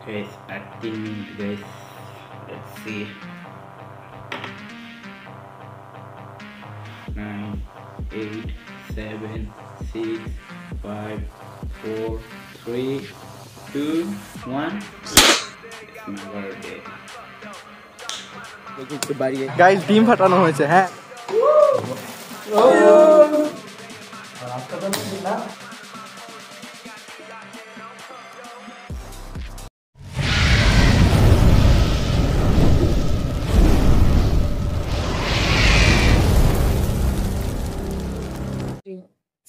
Guys, 18 minutes, guys. Let's see. 9, 8, 7, 6, 5, 4, 3, 2, 1. It's my birthday. Guys ডিম ফাটানো হয়েছে হ্যাঁ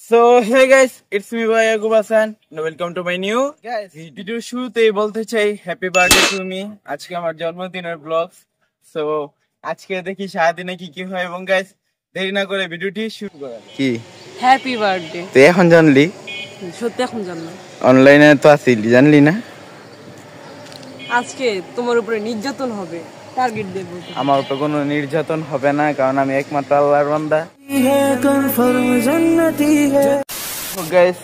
So hey guys, it's me boy Yaqub Hasan and welcome to my new guys video শুরুতেই বলতে চাই happy birthday to me. আজকে আমার জন্মদিনের ব্লগস। সো আজকে দেখি সারাদিনে কি কি হয় এবং গাইস দেরি না করে ভিডিওটি শুরু করা কি হ্যাপি বার্থডে। তুই এখন জানলি? সত্যি এখন জানলাম, অনলাইনে তো আসিলি, জানলি না? আজকে তোমার উপরে নির্যাতন হবে, টার্গেট দেব। আমার উপর কোনো নির্যাতন হবে না, কারণ আমি একমাত্র আল্লাহর বান্দা। গাইস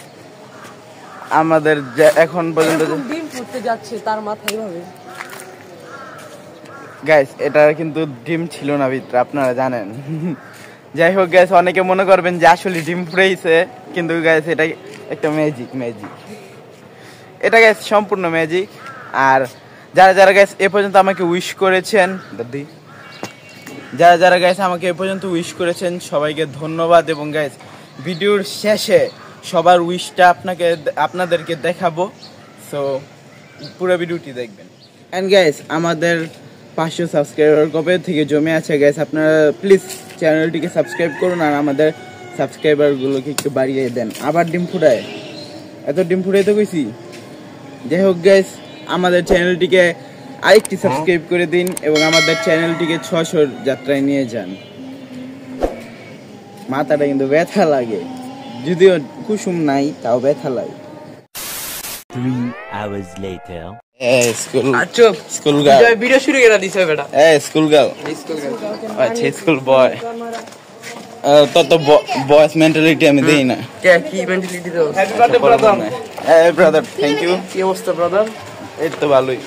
আমাদের এখন পর্যন্ত ডিম ফুটতে যাচ্ছে তার মাথায় ভাবে। গাইস এটা কিন্তু ডিম ছিল না ভিতরে, আপনারা জানেন। যাই হোক গাইস, অনেকে মনে করবেন যে আসলে ডিম ফুটেছে, কিন্তু গাইস এটা একটা ম্যাজিক। এটা গাইস সম্পূর্ণ ম্যাজিক। আর যারা যারা গাইস এ পর্যন্ত আমাকে উইশ করেছেন, দাদি যারা গাইস আমাকে এ পর্যন্ত উইশ করেছেন সবাইকে ধন্যবাদ। এবং গাইস ভিডিওর শেষে সবার উইশটা আপনাদেরকে দেখাবো, সো পুরো ভিডিওটি দেখবেন। এন্ড গাইস আমাদের 500 সাবস্ক্রাইবার কবে থেকে জমে আছে গাইস, আপনারা প্লিজ চ্যানেলটিকে সাবস্ক্রাইব করুন আর আমাদের সাবস্ক্রাইবারগুলোকে একটু বাড়িয়ে দেন। আবার ডিম ফুটায়, এত ডিম ফুটাইতে কইছি। যাই হোক গাইস আমাদের চ্যানেলটিকে আরেকটি সাবস্ক্রাইব করে দিন এবং আমাদের চ্যানেলটিকে 600 যাত্রায় নিয়ে যান। মাথাটা কিন্তু ব্যথা লাগে, যদিও কুসুম নাই তাও ব্যথা লাগে। 3 hours later. School girl video শুরু করে দিছে বেটা। স্কুল গার্ল আচ্ছা স্কুল বয়। তত বয়েস মেন্টালিটি আমি দেই না। কি মেন্টালিটি দাও? Happy birthday brother. এই ব্রাদার, থ্যাংক ইউ। কি অবস্থা ব্রাদার? এই তো ভালোই,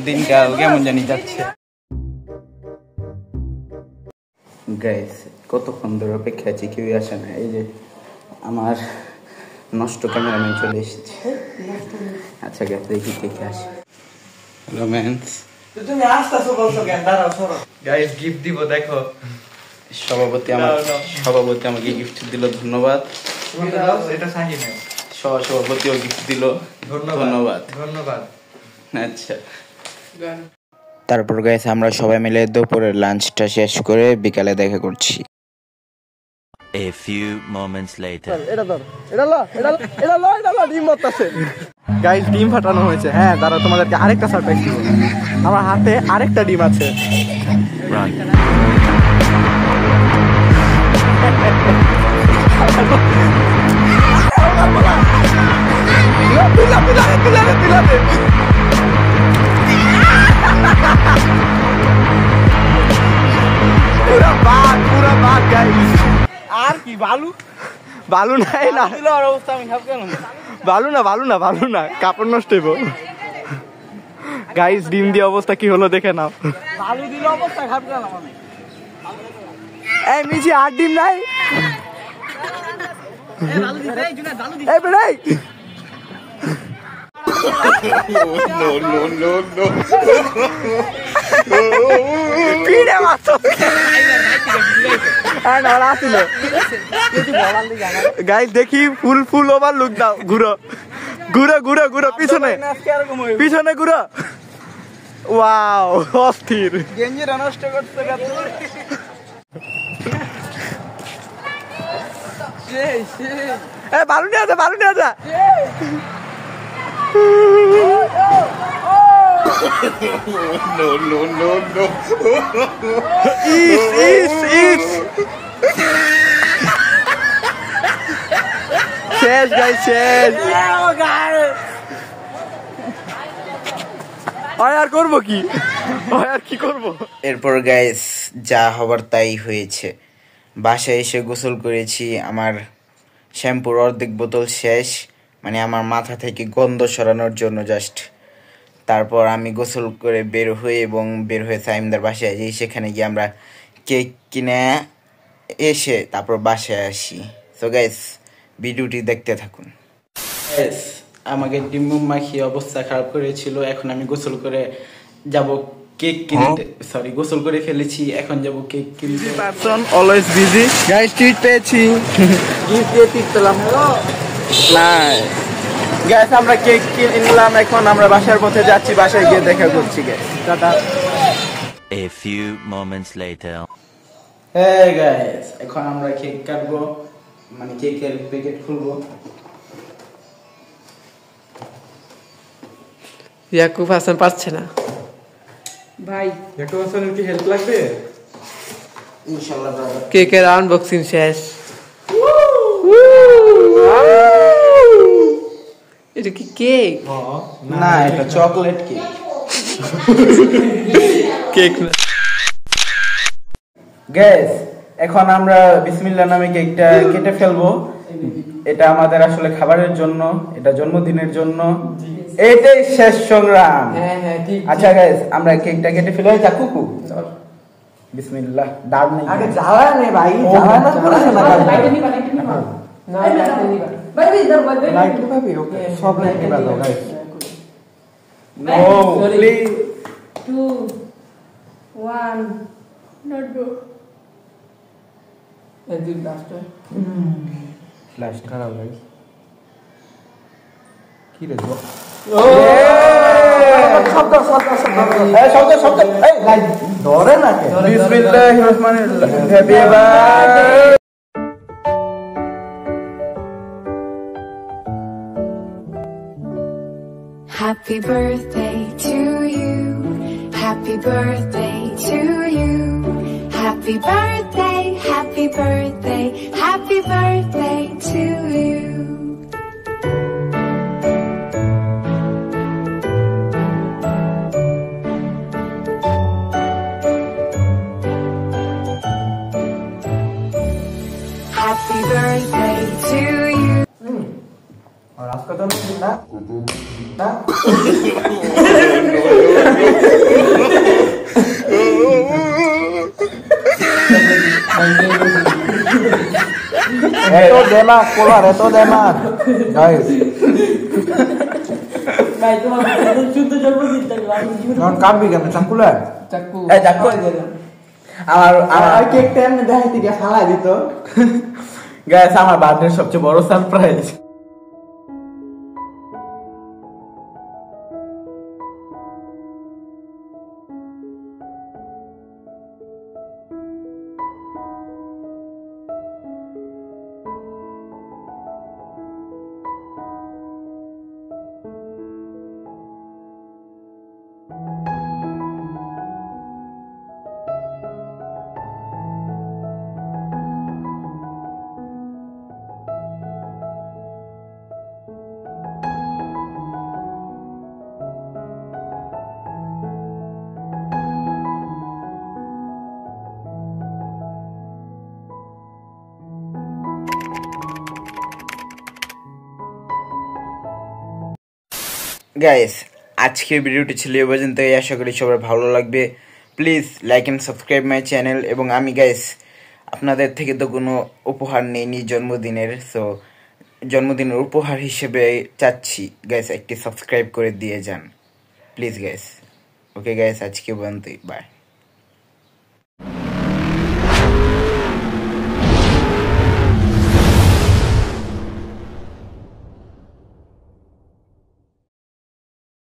দিনকাল কেমন জানি যাচ্ছে। গাইস কতক্ষণ ধরে অপেক্ষা আছি, কেউই আসে না। এই যে আমার নষ্ট ক্যামেরাম্যান চলে এসেছে। আচ্ছা গাইস দেখি কে কে আসে। রোম্যান্স তুমি আসতেছো বলছো কেন? দাঁড়াও সরো। গাইস গিফট দিব, দেখো সভাপতি আমাকে গিফট দিল, ধন্যবাদ। এটা সাহি না, সভাপতিও গিফট দিল, ধন্যবাদ। আচ্ছা তারপর গাইস আমরা সবাই মিলে দুপুরের লাঞ্চটা শেষ করে বিকালে দেখা করছি। A few moments later. Guys ডিম ফাটানো হয়েছে হ্যাঁ, দাঁড়াও তোমাদেরকে আরেকটা সারপ্রাইজ দিব। আমার হাতে আরেকটা ডিম আছে। Run. পুরা বাঘ গাইস। আর কি বালু নাই না অবস্থা, আমি খাব কেন? বালু না কাপড় নষ্ট হইব। গাইস ডিম দিয়ে অবস্থা কি হলো দেখে নাও। বালু দিলে অবস্থা খাব কেন? এই মিজি আর ডিম নাই। এই বেড়াই গাইস দেখি ফুল ওভার লুক দাও। ঘুরো পিছনে ঘুরো। ওয়াও অস্থির। গেঞ্জিটা নষ্ট করতে বালু নিয়ে যা। No. Eat. শেষ গাইস শেষ। আর করবো কি? এরপর গাইস যা হবার তাই হয়েছে। বাসায় এসে গোসল করেছি, আমার শ্যাম্পুর অর্ধেক বোতল শেষ, মানে আমার মাথা থেকে গন্ধ সরানোর জন্য জাস্ট তারপর আমি গোসল করে বের হই এবং বের হয়ে সাইমদার বাসায় যাই। সেখানে গিয়ে আমরা কেক কিনে এসে তারপর বাসায় আসি। সো গাইস ভিডিওটি দেখতে থাকুন। আমাকে ডিম মাখিয়ে অবস্থা খারাপ করেছিল। এখন আমি গোসল করে যাব কেক কিনতে, সরি গোসল করে ফেলেছি, এখন যাব কেক কিনতে। Person always busy. Guys treat পেয়েছি, গিফট দিয়ে ট্রিট পেলাম না। গাইস আমরা কেক কিনলাম, এখন আমরা বাসার পথে যাচ্ছি, বাসায় গিয়ে দেখা করছি guys. Tata. A few moments later. হ্যাঁ গাইস এখন আমরা কেক কাটবো, মানে কেকের প্যাকেট খুলবো। ইয়াকুব হাসান পাচ্ছে না ভাই ইয়াকুব হাসানের কি হেল্প লাগবে? ইনশাআল্লাহ ব্রাদার। কেকের আনবক্সিং শেষ। এটা কি কেক? না এটা চকলেট কেক। কেক না। গ্যাস এখন আমরা বিসমিল্লাহ নামে কেকটা কেটে ফেলবো। এটা আমাদের আসলে খাবারের জন্য, এটা জন্মদিনের জন্য, এটাই শেষ সংগ্রাম। হ্যাঁ ঠিক। আচ্ছা গাইস আমরা কেকটা কেটে ফেলে চাকুকু বিসমিল্লাহ। দাঁড় নেই আগে জ্বালা নে ভাই, জ্বালা না করে না লাইট নিবা না লাইট নিবা ভাই লাইট নিবাবি। ওকে সব লাইট নিবা দাও guys. No please 2 1 not go এদিক লাস্টে লাস্ট খারাপ গাইস। কি রে গো? শব্দ শব্দ শব্দ এই শব্দ শব্দ এই লাইট ধরে না কে? বিসমিল্লাহির রহমানির রহিম। Happy birthday. Happy birthday to you. Happy birthday to you. Happy birthday, happy birthday, happy birthday to you. Happy birthday to you. और आपका तो नहीं ना ना तो देना कोला रे तो देना गाइस ভাই তোমার শুদ্ধ জন্মদিন থাকবে আমি জীবনে नॉन काम भी करना चंकुला চাকু এই চাকু আমার আর কেকটা এমনি দেখাইতে গিয়ে ফালাই দিত। গাইস আমার বার্থডে সবচেয়ে বড় সারপ্রাইজ। গাইস আজকের ভিডিওটি ছিল এই পর্যন্ত। আশা করি সবার ভালো লাগবে। Please like and subscribe my channel. এবং আমি গাইস আপনাদের থেকে তো কোনো উপহার নেইনি জন্মদিনের, সো জন্মদিনের উপহার হিসেবে চাচ্ছি গাইস একটি সাবস্ক্রাইব করে দিয়ে যান প্লিজ গাইস। ওকে গাইস আজকে পর্যন্তই, বাই।